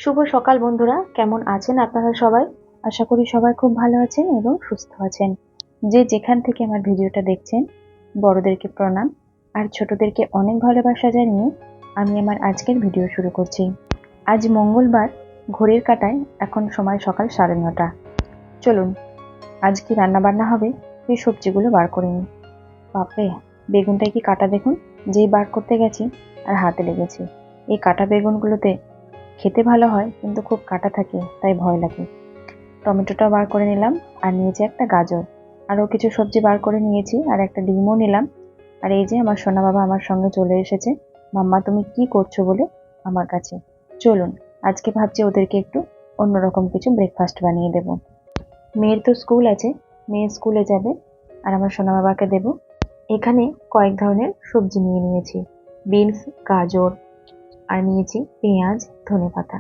শুভ সকাল বন্ধুরা, কেমন আছেন আপনারা সবাই? আশা করি সবাই খুব ভালো আছেন এবং সুস্থ আছেন। যে যেখান থেকে আমার ভিডিওটা দেখছেন, বড়দেরকে প্রণাম আর ছোটদেরকে অনেক ভালোবাসা জানিয়ে আমি আমার আজকের ভিডিও শুরু করছি। আজ মঙ্গলবার, ঘড়ির কাঁটায় এখন সময় সকাল 9:30। চলুন আজ কি রান্না বান্না হবে সেই সবজিগুলো বার করে নিই। বাপরে, বেগুনটাই কি কাটা দেখুন, যেই বার করতে গেছি আর হাতে লেগেছে। এই কাটা বেগুনগুলোতে খেতে ভালো হয় কিন্তু খুব কাটা থাকে, তাই ভয় লাগে। টমেটোটা বার করে নিলাম আর নিয়েছি একটা গাজর, আরও কিছু সবজি বার করে নিয়েছি আর একটা ডিমও নিলাম। আর এই যে আমার সোনা বাবা আমার সঙ্গে চলে এসেছে। মাম্মা তুমি কি করছো বলে আমার কাছে। চলুন আজকে ভাবছি ওদেরকে একটু অন্যরকম কিছু ব্রেকফাস্ট বানিয়ে দেব। মেয়ের তো স্কুল আছে, মেয়ে স্কুলে যাবে আর আমার সোনা বাবাকে দেব। এখানে কয়েক ধরনের সবজি নিয়ে নিয়েছি, বিনস, গাজর, আর নিয়েছি পেঁয়াজ, ধনেপাতা।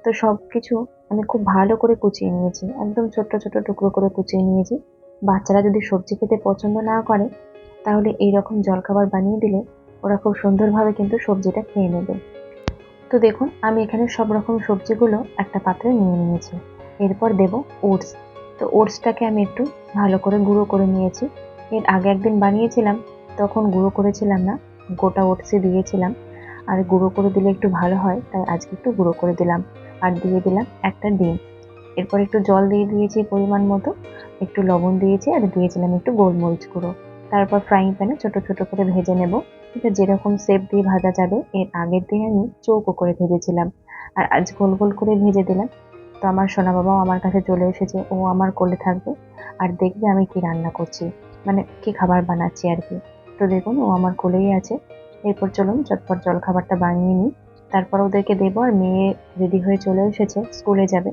তো সবকিছু আমি খুব ভালো করে কুচিয়ে নিয়েছি, একদম ছোট্ট ছোট্ট টুকরো করে কুচিয়ে নিয়েছি। বাচ্চারা যদি সবজি খেতে পছন্দ না করে তাহলে এইরকম জলখাবার বানিয়ে দিলে ওরা খুব সুন্দরভাবে কিন্তু সবজিটা খেয়ে নেবে। তো দেখুন আমি এখানে সব রকম সবজিগুলো একটা পাত্রে নিয়ে নিয়েছি। এরপর দেব ওটস। তো ওটসটাকে আমি একটু ভালো করে গুঁড়ো করে নিয়েছি। এর আগে একদিন বানিয়েছিলাম, তখন গুঁড়ো করেছিলাম না, গোটা ওটসই দিয়েছিলাম। আর গুঁড়ো করে দিলে একটু ভালো হয়, তাই আজকে একটু গুঁড়ো করে দিলাম। আর দিয়ে দিলাম একটা ডিম। এরপর একটু জল দিয়ে দিয়েছি পরিমাণ মতো, একটু লবণ দিয়েছি আর দিয়েছিলাম একটু গোলমরিচ গুঁড়ো। তারপর ফ্রাইং প্যানে ছোট ছোট করে ভেজে নেব। এটা যেরকম শেপ দিয়ে ভাজা যাবে, এর আগের দিন আমি চৌকো করে ভেজেছিলাম আর আজ গোল গোল করে ভেজে দিলাম। তো আমার সোনা বাবাও আমার কাছে চলে এসেছে, ও আমার কোলে থাকবে আর দেখবে আমি কি রান্না করছি, মানে কি খাবার বানাচ্ছি আর কি। তো দেখুন ও আমার কোলেই আছে। এরপর চলুন চটপট জলখাবারটা বানিয়ে নিই, তারপর ওদেরকে দেবো। আর মেয়ে রেডি হয়ে চলে এসেছে, স্কুলে যাবে।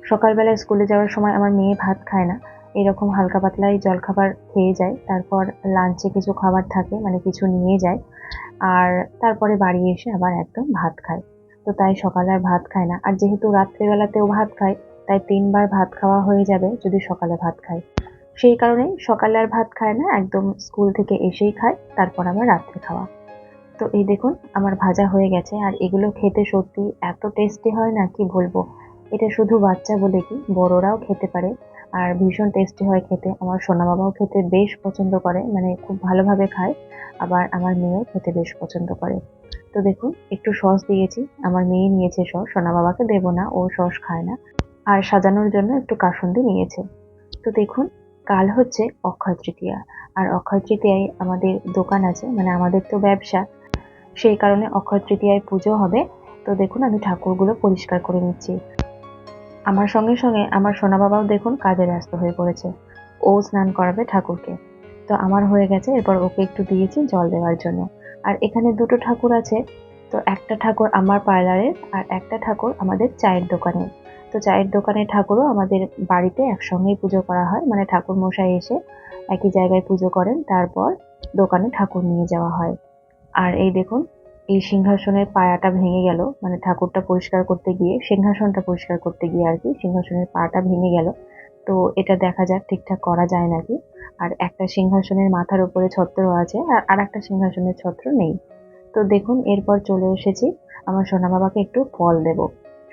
সকালবেলায় স্কুলে যাওয়ার সময় আমার মেয়ে ভাত খায় না, এরকম হালকা পাতলাই জলখাবার খেয়ে যায়। তারপর লাঞ্চে কিছু খাবার থাকে, মানে কিছু নিয়ে যায়। আর তারপরে বাড়ি এসে আবার একদম ভাত খায়। তো তাই সকালে আর ভাত খায় না। আর যেহেতু রাত্রেবেলাতেও ভাত খায়, তাই 3 বার ভাত খাওয়া হয়ে যাবে যদি সকালে ভাত খায়। সেই কারণেই সকালে আর ভাত খায় না, একদম স্কুল থেকে এসেই খায়, তারপর আবার রাত্রে খাওয়া। তো এই দেখুন আমার ভাজা হয়ে গেছে আর এগুলো খেতে সত্যি এত টেস্টি হয় না, কি বলবো। এটা শুধু বাচ্চা বলে কি, বড়রাও খেতে পারে আর ভীষণ টেস্টি হয় খেতে। আমার সোনা বাবাও খেতে বেশ পছন্দ করে, মানে খুব ভালোভাবে খায়। আবার আমার মেয়েও খেতে বেশ পছন্দ করে। তো দেখুন একটু সস দিয়েছি, আমার মেয়ে নিয়েছে সস, সোনা বাবাকে দেবো না, ও সস খায় না। আর সাজানোর জন্য একটু কাসুন্দি নিয়েছে। তো দেখুন কাল হচ্ছে অক্ষয় তৃতীয়া, আর অক্ষয় তৃতীয়ায় আমাদের দোকান আছে, মানে আমাদের তো ব্যবসা, সেই কারণে অক্ষয় তৃতীয়ায় পুজো হবে। তো দেখুন আমি ঠাকুরগুলো পরিষ্কার করে নিচ্ছি। আমার সঙ্গে সঙ্গে আমার সোনা বাবাও দেখুন কাজে ব্যস্ত হয়ে পড়েছে, ও স্নান করাবে ঠাকুরকে। তো আমার হয়ে গেছে, এরপর ওকে একটু দিয়েছি জল দেওয়ার জন্য। আর এখানে দুটো ঠাকুর আছে, তো একটা ঠাকুর আমার পার্লারের আর একটা ঠাকুর আমাদের চায়ের দোকানের। তো চায়ের দোকানের ঠাকুরও আমাদের বাড়িতে একসঙ্গেই পুজো করা হয়, মানে ঠাকুর মশাই এসে একই জায়গায় পুজো করেন, তারপর দোকানে ঠাকুর নিয়ে যাওয়া হয়। আর এই দেখুন এই সিংহাসনের পায়াটা ভেঙে গেল, মানে ঠাকুরটা পরিষ্কার করতে গিয়ে, সিংহাসনটা পরিষ্কার করতে গিয়ে আর কি সিংহাসনের পাটা ভেঙে গেল। তো এটা দেখা যাক ঠিকঠাক করা যায় নাকি। আর একটা সিংহাসনের মাথার উপরে ছত্র আছে আর আরেকটা সিংহাসনের ছত্র নেই। তো দেখুন এরপর চলে এসেছি আমার সোনা বাবাকে একটু ফল দেব।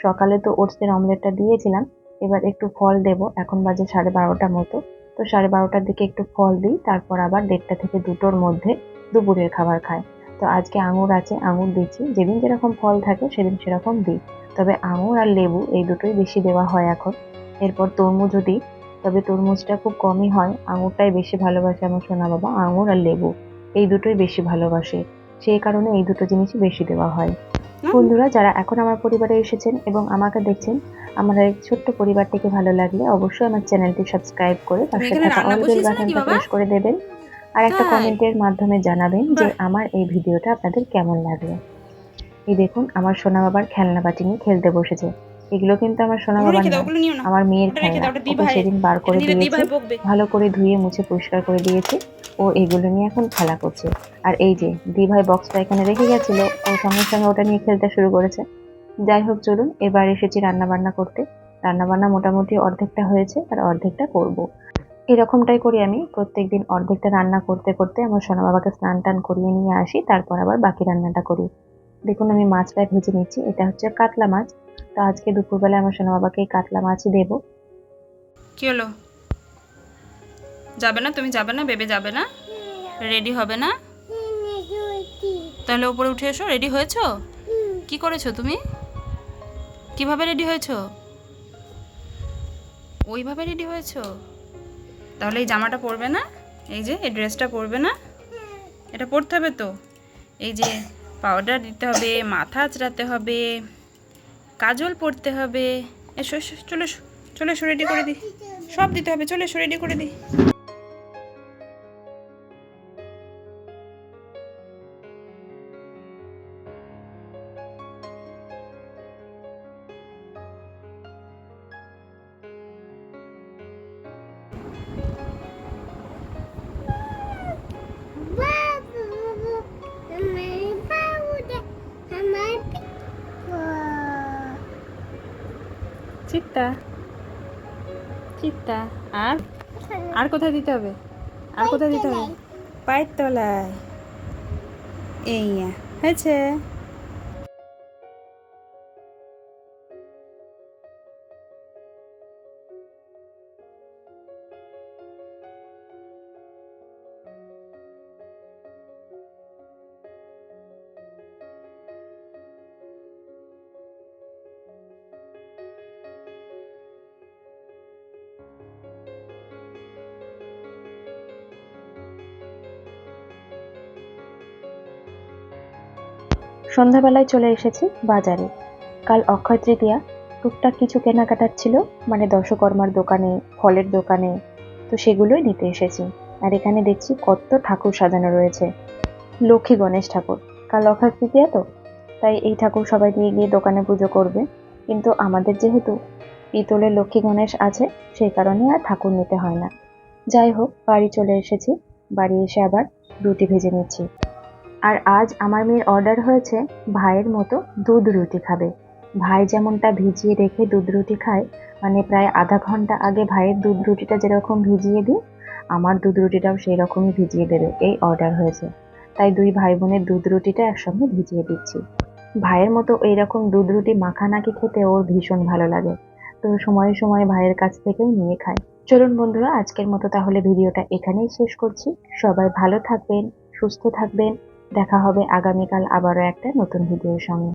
সকালে তো ওটসের অমলেটটা দিয়েছিলাম, এবার একটু ফল দেব। এখন বাজে 12:30 মতো। তো 12:30টার দিকে একটু ফল দিই, তারপর আবার 1:30 থেকে 2টোর মধ্যে দুপুরের খাবার খায়। তো আজকে আঙুর আছে, আঙুর দিচ্ছি, যেদিন যেরকম ফল থাকে সেদিন সেরকম দিই। তবে আঙুর আর লেবু এই দুটোই বেশি দেওয়া হয় এখন। এরপর তরমুজও দিই, তবে তরমুজটা খুব কমই হয়, আঙুরটাই বেশি ভালোবাসে আমার সোনা বাবা। আঙুর আর লেবু এই দুটোই বেশি ভালোবাসে, সেই কারণে এই দুটো জিনিসই বেশি দেওয়া হয়। বন্ধুরা যারা এখন আমার পরিবারে এসেছেন এবং আমাকে দেখছেন, আমার এই ছোট্ট পরিবারটিকে ভালো লাগলে অবশ্যই আমার চ্যানেলটি সাবস্ক্রাইব করে পাশে থাকা অল বেল বাটনটা প্রেস করে দেবেন। আর একটা কমেন্টের মাধ্যমে জানাবেন যে আমার এই ভিডিওটা আপনাদের কেমন লাগলো। এই দেখুন আমার সোনা বাবার খেলনা বাটি নিয়ে খেলতে বসেছে। এগুলো কিন্তু আমার সোনা বাবার নয়, আমার মেয়ের খেলনা। ওকে সেদিন বার করে দিয়েছি, ভালো করে ধুয়ে মুছে পরিষ্কার করে দিয়েছি। ও এগুলো নিয়ে এখন খেলা করছে। আর এই যে দিভাই বক্সটা এখানে রেখে গেছিল, ও সঙ্গে সঙ্গে ওটা নিয়ে খেলতে শুরু করেছে। যাই হোক চলুন এবার এসেছি রান্না বান্না করতে। রান্না বান্না মোটামুটি অর্ধেকটা হয়েছে আর অর্ধেকটা করব। এরকমটাই করি আমি প্রত্যেকদিন, অর্ধেকটা রান্না করতে করতে আমার সোনা বাবাকে স্নান টান করিয়ে নিয়ে আসি, তারপর আবার বাকি রান্নাটা করি। দেখুন আমি মাছটা ভেজে নিচ্ছি, এটা হচ্ছে কাতলা মাছ। তো আজকে দুপুরবেলা আমার সোনা বাবাকে কাতলা মাছই দেবো। কি হলো? যাবে না? তুমি যাবে না? বেবে যাবে না? রেডি হবে না? তাহলে উপরে উঠে এসো। রেডি হয়েছো? কি করেছো তুমি? কিভাবে রেডি হয়েছো? ওইভাবে রেডি হয়েছো? তাহলে এই জামাটা পরবে না? এই যে এই ড্রেসটা পরবে না? এটা পরতে হবে তো। এই যে পাউডার দিতে হবে, মাথা আঁচড়াতে হবে, কাজল পরতে হবে। এসো এসো, চলে এসো, চলে এসো, রেডি করে দিই। সব দিতে হবে, চলে এসো, রেডি করে দিই। চিত্তা, চিত্তা। আর আর কোথায় দিতে হবে? আর কোথায় দিতে হবে? পায়ের তলায়। এই হয়েছে। সন্ধ্যাবেলায় চলে এসেছি বাজারে। কাল অক্ষয় তৃতীয়া, টুকটাক কিছু কেনাকাটার ছিল, মানে দশকর্মার দোকানে, ফলের দোকানে, তো সেগুলোই নিতে এসেছি। আর এখানে দেখছি কত ঠাকুর সাজানো রয়েছে। লক্ষ্মী গণেশ ঠাকুর, কাল অক্ষয় তৃতীয়া তো, তাই এই ঠাকুর সবাই নিয়ে গিয়ে দোকানে পুজো করবে। কিন্তু আমাদের যেহেতু পিতলের লক্ষ্মী গণেশ আছে, সেই কারণে আর ঠাকুর নিতে হয় না। যাই হোক, বাড়ি চলে এসেছি। বাড়ি এসে আবার রুটি ভেজে নিচ্ছি। আর আজ আমার মেয়ের অর্ডার হয়েছে ভাইয়ের মতো দুধ রুটি খাবে। ভাই যেমনটা ভিজিয়ে রেখে দুধ রুটি খায়, মানে প্রায় আধা ঘন্টা আগে ভাইয়ের দুধ রুটিটা যেরকম ভিজিয়ে দিই, আমার দুধ রুটিটাও সেই রকমই ভিজিয়ে দেবে, এই অর্ডার হয়েছে। তাই দুই ভাই বোনের দুধ রুটিটা একসঙ্গে ভিজিয়ে দিচ্ছি। ভাইয়ের মতো এইরকম দুধ রুটি মাখানাকি খেতে ওর ভীষণ ভালো লাগে, তো সময়ে সময়ে ভাইয়ের কাছ থেকেও নিয়ে খায়। চলুন বন্ধুরা, আজকের মতো তাহলে ভিডিওটা এখানেই শেষ করছি। সবাই ভালো থাকবেন, সুস্থ থাকবেন। দেখা হবে আগামীকাল আবারও একটা নতুন ভিডিওর সঙ্গে।